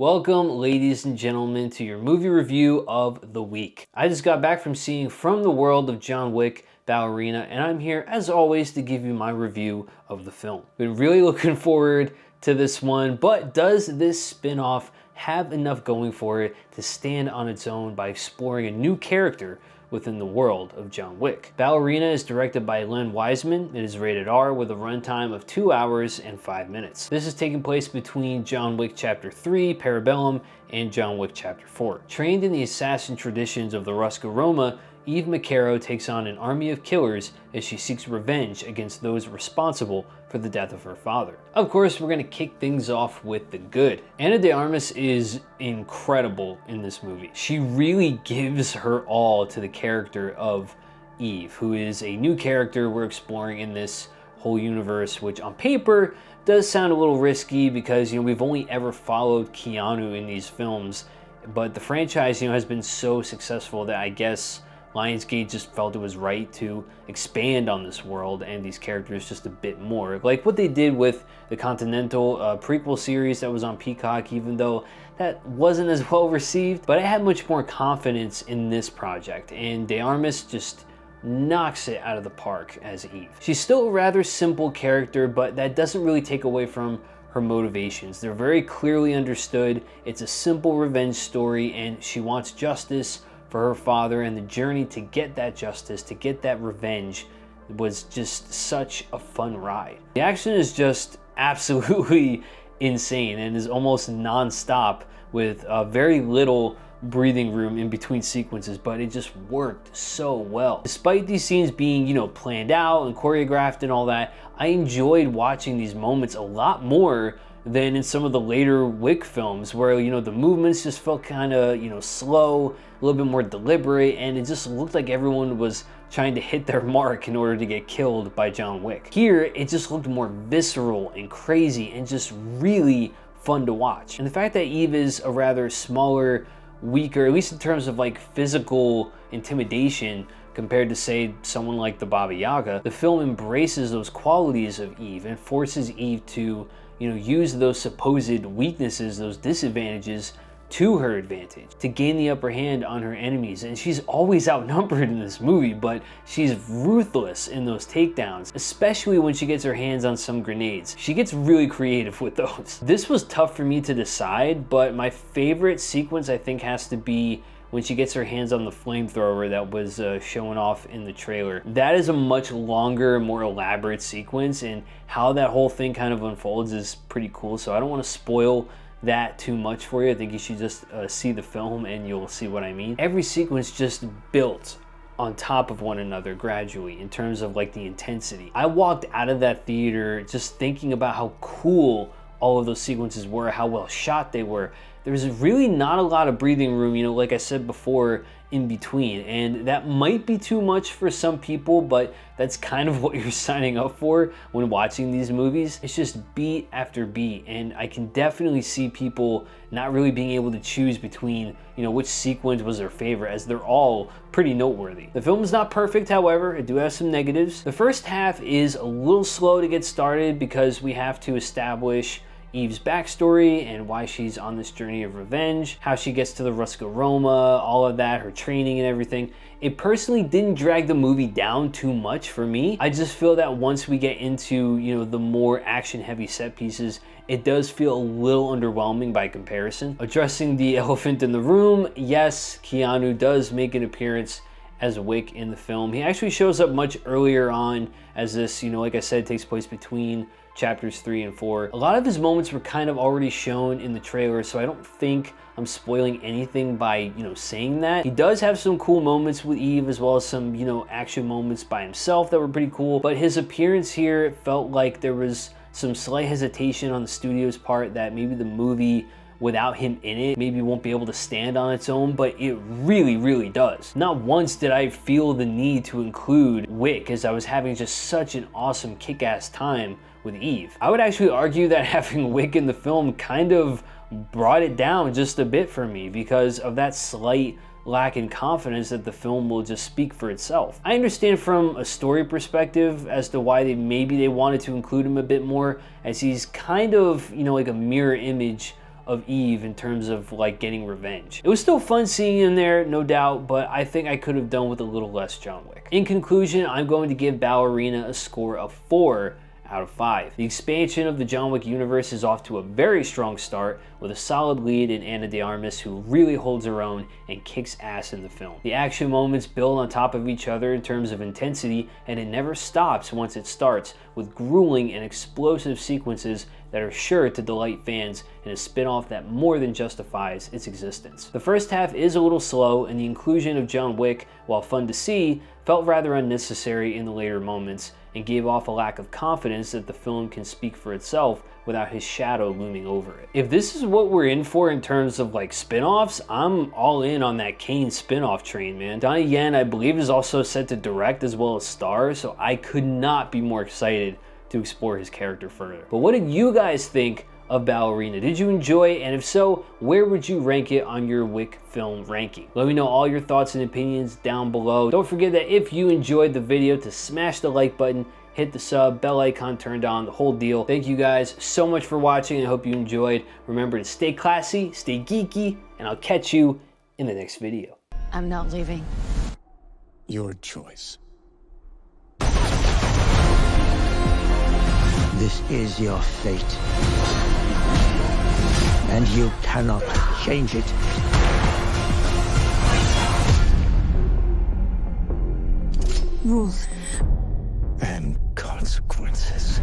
Welcome, ladies and gentlemen, to your movie review of the week. I just got back from seeing From the World of John Wick Ballerina, and I'm here, as always, to give you my review of the film. Been really looking forward to this one, but does this spin-off have enough going for it to stand on its own by exploring a new character within the world of John Wick? Ballerina is directed by Len Wiseman. It is rated R with a runtime of 2 hours and 5 minutes. This is taking place between John Wick Chapter 3, Parabellum, and John Wick Chapter 4. Trained in the assassin traditions of the Ruska Roma, Eve Macaro takes on an army of killers as she seeks revenge against those responsible for the death of her father. Of course, we're going to kick things off with the good. Ana de Armas is incredible in this movie. She really gives her all to the character of Eve, who is a new character we're exploring in this whole universe, which on paper does sound a little risky because, we've only ever followed Keanu in these films, but the franchise, has been so successful that I guess Lionsgate just felt it was right to expand on this world and these characters just a bit more. Like what they did with the Continental prequel series that was on Peacock, even though that wasn't as well received. But I had much more confidence in this project, and De Armas just knocks it out of the park as Eve. She's still a rather simple character, but that doesn't really take away from her motivations. They're very clearly understood. It's a simple revenge story, and she wants justice for her father, and the journey to get that justice, to get that revenge, was just such a fun ride. The action is just absolutely insane and is almost non-stop with very little breathing room in between sequences, but it just worked so well. Despite these scenes being, planned out and choreographed and all that, I enjoyed watching these moments a lot more than in some of the later Wick films where, the movements just felt kind of, slow, a little bit more deliberate, and it just looked like everyone was trying to hit their mark in order to get killed by John Wick. Here, it just looked more visceral and crazy and just really fun to watch. And the fact that Eve is a rather smaller, weaker, at least in terms of like physical intimidation, compared to, say, someone like the Baba Yaga, the film embraces those qualities of Eve and forces Eve to use those supposed weaknesses, those disadvantages, to her advantage, to gain the upper hand on her enemies. And she's always outnumbered in this movie, but she's ruthless in those takedowns, especially when she gets her hands on some grenades. She gets really creative with those. This was tough for me to decide, but my favorite sequence I think has to be when she gets her hands on the flamethrower that was shown off in the trailer. That is a much longer, more elaborate sequence, and how that whole thing kind of unfolds is pretty cool, so I don't want to spoil that too much for you. I think you should just see the film and you'll see what I mean. Every sequence just built on top of one another gradually in terms of like the intensity. I walked out of that theater just thinking about how cool all of those sequences were, how well shot they were. There's really not a lot of breathing room, like I said before, in between, and that might be too much for some people, but that's kind of what you're signing up for when watching these movies. It's just beat after beat, and I can definitely see people not really being able to choose between, which sequence was their favorite, as they're all pretty noteworthy. The film is not perfect, however. It do have some negatives. The first half is a little slow to get started because we have to establish Eve's backstory and why she's on this journey of revenge, how she gets to the Ruska Roma, all of that, her training and everything. It personally didn't drag the movie down too much for me. I just feel that once we get into, the more action-heavy set pieces, it does feel a little underwhelming by comparison. Addressing the elephant in the room, yes, Keanu does make an appearance as Wick in the film. He actually shows up much earlier on, as this, like I said, takes place between chapters 3 and 4. A lot of his moments were kind of already shown in the trailer, so I don't think I'm spoiling anything by, saying that. He does have some cool moments with Eve, as well as some, action moments by himself that were pretty cool, but his appearance here felt like there was some slight hesitation on the studio's part that maybe the movie without him in it maybe won't be able to stand on its own, but it really, really does. Not once did I feel the need to include Wick, as I was having just such an awesome kick-ass time with Eve. I would actually argue that having Wick in the film kind of brought it down just a bit for me because of that slight lack in confidence that the film will just speak for itself. I understand from a story perspective as to why maybe they wanted to include him a bit more, as he's kind of, like a mirror image of Eve in terms of like getting revenge. It was still fun seeing him there, no doubt, but I think I could have done with a little less John Wick. In conclusion, I'm going to give Ballerina a score of 4 out of 5. The expansion of the John Wick universe is off to a very strong start with a solid lead in Ana de Armas, who really holds her own and kicks ass in the film. The action moments build on top of each other in terms of intensity, and it never stops once it starts, with grueling and explosive sequences that are sure to delight fans in a spin-off that more than justifies its existence. The first half is a little slow, and the inclusion of John Wick, while fun to see, felt rather unnecessary in the later moments and gave off a lack of confidence that the film can speak for itself without his shadow looming over it. If this is what we're in for in terms of like spin-offs, I'm all in on that Kane spin-off train, man. Donnie Yen, I believe, is also set to direct as well as star, so I could not be more excited to explore his character further. But what did you guys think of Ballerina? Did you enjoy it? And if so, where would you rank it on your Wick film ranking? Let me know all your thoughts and opinions down below. Don't forget that if you enjoyed the video, to smash the like button, hit the sub, bell icon turned on, the whole deal. Thank you guys so much for watching. I hope you enjoyed. Remember to stay classy, stay geeky, and I'll catch you in the next video. I'm not leaving. Your choice. This is your fate, and you cannot change it. Rules. And consequences.